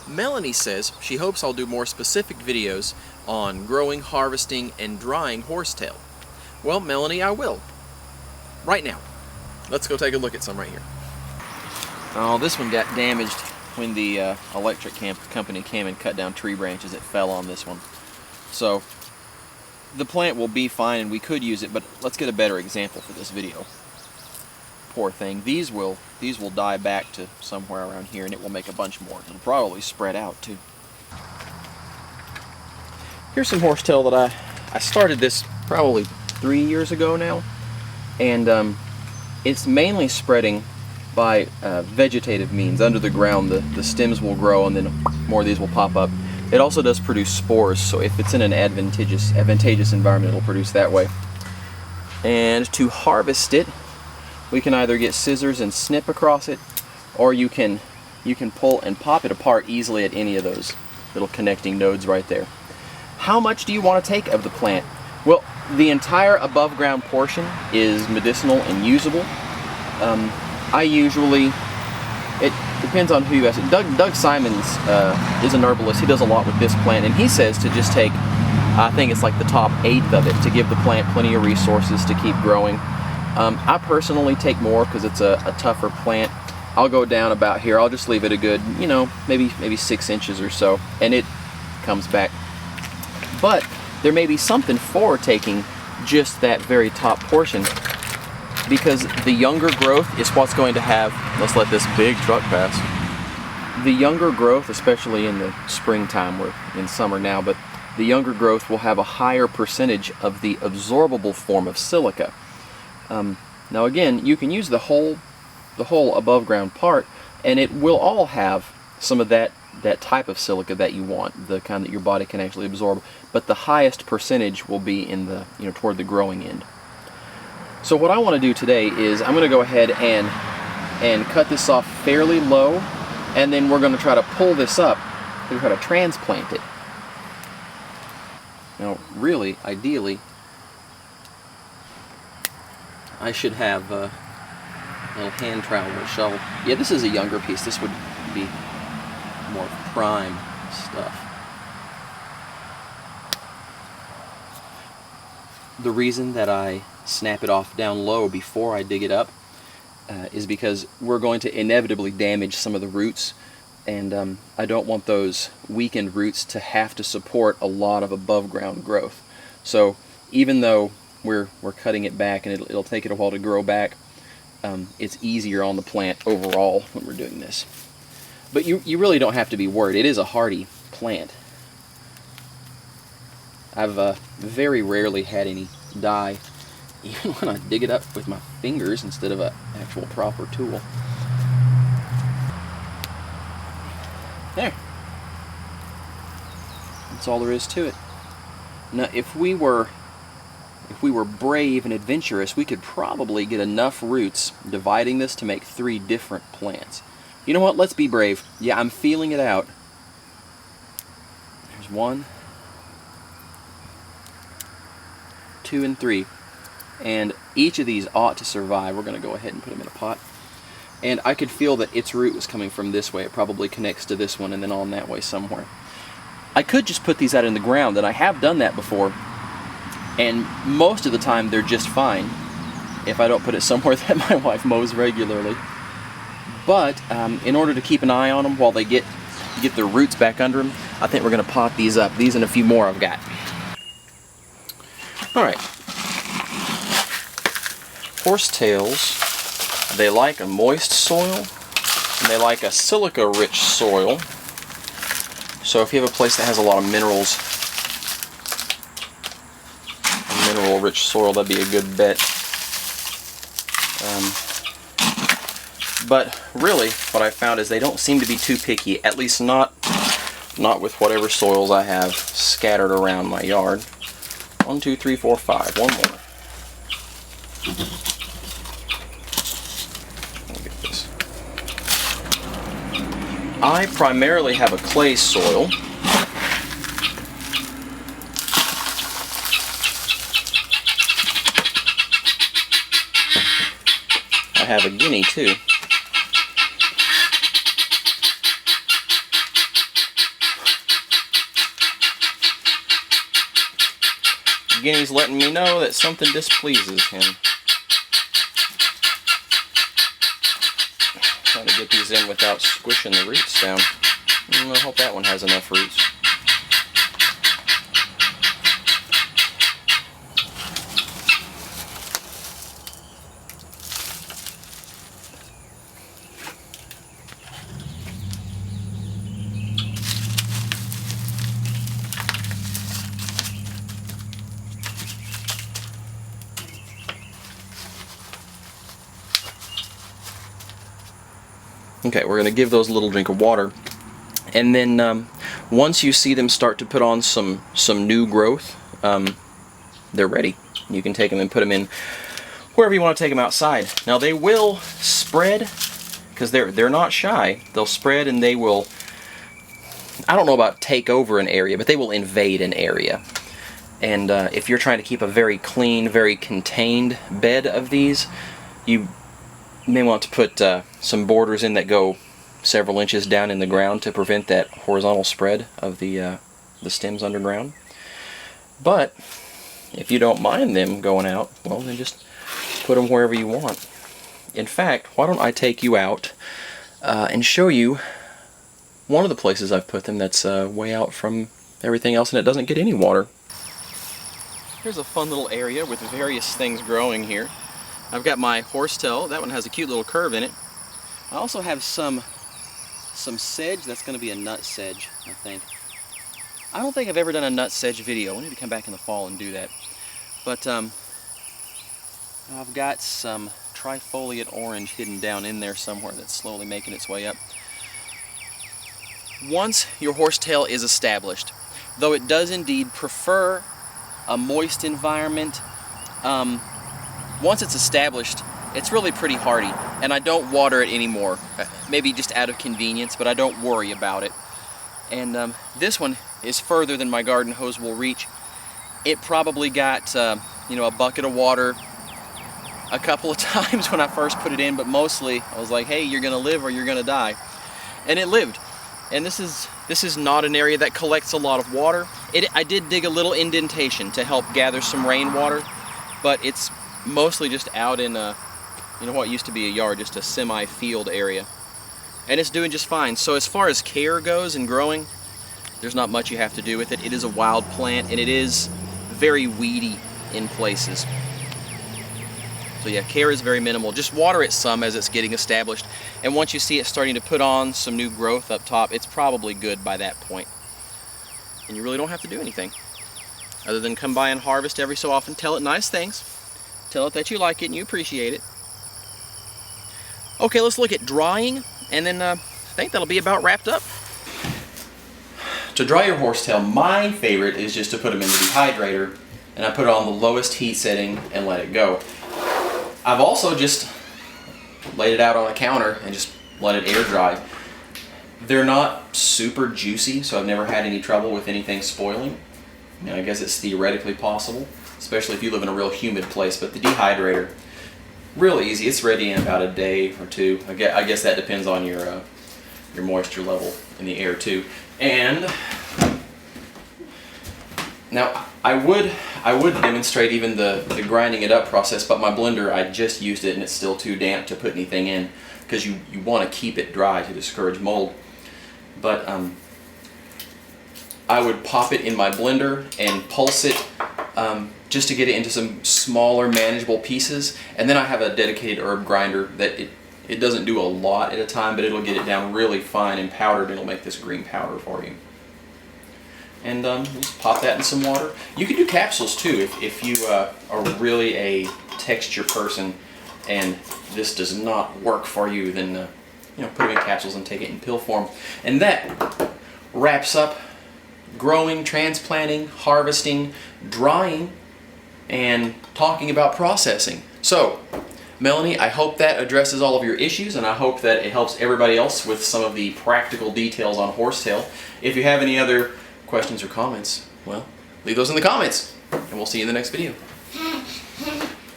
Melanie says she hopes I'll do more specific videos on growing, harvesting, and drying horsetail. Well, Melanie, I will. Right now. Let's go take a look at some right here. Oh, this one got damaged when the electric company came and cut down tree branches. It fell on this one. So the plant will be fine and we could use it, but let's get a better example for this video. Poor thing. These will die back to somewhere around here, and it will make a bunch more. It'll probably spread out too. Here's some horsetail that I started this probably 3 years ago now, and it's mainly spreading by vegetative means. Under the ground the stems will grow and then more of these will pop up. It also does produce spores, so if it's in an advantageous environment, it'll produce that way. And to harvest it, we can either get scissors and snip across it, or you can pull and pop it apart easily at any of those little connecting nodes right there. How much do you want to take of the plant? Well, the entire above ground portion is medicinal and usable. It depends on who you ask. Doug Simons is an herbalist. He does a lot with this plant, and he says to just take, I think it's like the top 1/8 of it, to give the plant plenty of resources to keep growing. I personally take more because it's a tougher plant. I'll go down about here. I'll just leave it a good, maybe 6 inches or so, and it comes back. But there may be something for taking just that very top portion, because the younger growth is what's going to have, let's let this big truck pass. The younger growth, especially in the springtime, we're in summer now, but the younger growth will have a higher percentage of the absorbable form of silica. Now again, you can use the whole above ground part, and it will all have some of that type of silica that you want, the kind that your body can actually absorb, but the highest percentage will be in the, toward the growing end. So what I want to do today is I'm going to go ahead and cut this off fairly low, and then we're going to try to pull this up and try to transplant it. Now really, ideally, I should have a little hand trowel or shovel. Yeah, this is a younger piece. This would be more prime stuff. The reason that I snap it off down low before I dig it up is because we're going to inevitably damage some of the roots, and I don't want those weakened roots to have to support a lot of above ground growth. So even though we're cutting it back and it'll take it a while to grow back, it's easier on the plant overall when we're doing this. But you really don't have to be worried. It is a hardy plant. I've very rarely had any die, even when I dig it up with my fingers instead of an actual proper tool. There. That's all there is to it. Now, if we were brave and adventurous, we could probably get enough roots dividing this to make 3 different plants. You know what? Let's be brave. Yeah, I'm feeling it out. There's 1, 2, and 3. And each of these ought to survive. We're going to go ahead and put them in a pot. And I could feel that its root was coming from this way. It probably connects to this one and then on that way somewhere. I could just put these out in the ground, and I have done that before. And most of the time they're just fine if I don't put it somewhere that my wife mows regularly. But in order to keep an eye on them while they get their roots back under them, I think we're going to pot these up. These and a few more I've got. Alright. Horsetails, they like a moist soil, and they like a silica-rich soil. So if you have a place that has a lot of minerals, mineral-rich soil, that'd be a good bet. But really, what I found is they don't seem to be too picky, at least not with whatever soils I have scattered around my yard. 1, 2, 3, 4, 5. One more. Let me get this. I primarily have a clay soil. I have a guinea too. Guinea's letting me know that something displeases him. Trying to get these in without squishing the roots down. I hope that one has enough roots. Okay, we're going to give those a little drink of water, and then once you see them start to put on some new growth, they're ready. You can take them and put them in wherever you want to take them outside. Now they will spread, because they're not shy. They'll spread and they will, I don't know about take over an area, but they will invade an area. And if you're trying to keep a very clean, very contained bed of these, you may want to put some borders in that go several inches down in the ground to prevent that horizontal spread of the stems underground. But if you don't mind them going out, well, then just put them wherever you want. In fact, why don't I take you out and show you one of the places I've put them that's way out from everything else and it doesn't get any water. Here's a fun little area with various things growing here. I've got my horsetail. That one has a cute little curve in it. I also have some sedge. That's going to be a nut sedge, I think. I don't think I've ever done a nut sedge video. I need to come back in the fall and do that. But I've got some trifoliate orange hidden down in there somewhere that's slowly making its way up. Once your horsetail is established, though it does indeed prefer a moist environment, once it's established, it's really pretty hardy, and I don't water it anymore. Maybe just out of convenience, but I don't worry about it. And this one is further than my garden hose will reach. It probably got you know, a bucket of water a couple of times when I first put it in, but mostly I was like, hey, you're gonna live or you're gonna die. And it lived. And this is not an area that collects a lot of water. I did dig a little indentation to help gather some rainwater, but it's mostly just out in you know, what used to be a yard, just a semi-field area. And it's doing just fine. So as far as care goes and growing, there's not much you have to do with it. It is a wild plant and it is very weedy in places. So yeah, care is very minimal. Just water it some as it's getting established. And once you see it starting to put on some new growth up top, it's probably good by that point. And you really don't have to do anything other than come by and harvest every so often. Tell it nice things. Tell it that you like it and you appreciate it. Okay, let's look at drying, and then I think that'll be about wrapped up. To dry your horsetail, my favorite is just to put them in the dehydrator, and I put it on the lowest heat setting and let it go. I've also just laid it out on a counter and just let it air dry. They're not super juicy, so I've never had any trouble with anything spoiling. Now, I guess it's theoretically possible, especially if you live in a real humid place, but the dehydrator, real easy. It's ready in about a day or two. I guess that depends on your moisture level in the air too. And now I would demonstrate even the grinding it up process, but my blender, I just used it and it's still too damp to put anything in, because you want to keep it dry to discourage mold. But I would pop it in my blender and pulse it just to get it into some smaller manageable pieces, and then I have a dedicated herb grinder that it doesn't do a lot at a time, but it'll get it down really fine and powdered, and it'll make this green powder for you. And just pop that in some water. You can do capsules too if you are really a texture person and this does not work for you, then you know, put them in capsules and take it in pill form. And that wraps up growing, transplanting, harvesting, drying, and talking about processing. So, Melanie, I hope that addresses all of your issues, and I hope that it helps everybody else with some of the practical details on horsetail. If you have any other questions or comments, well, leave those in the comments, and we'll see you in the next video.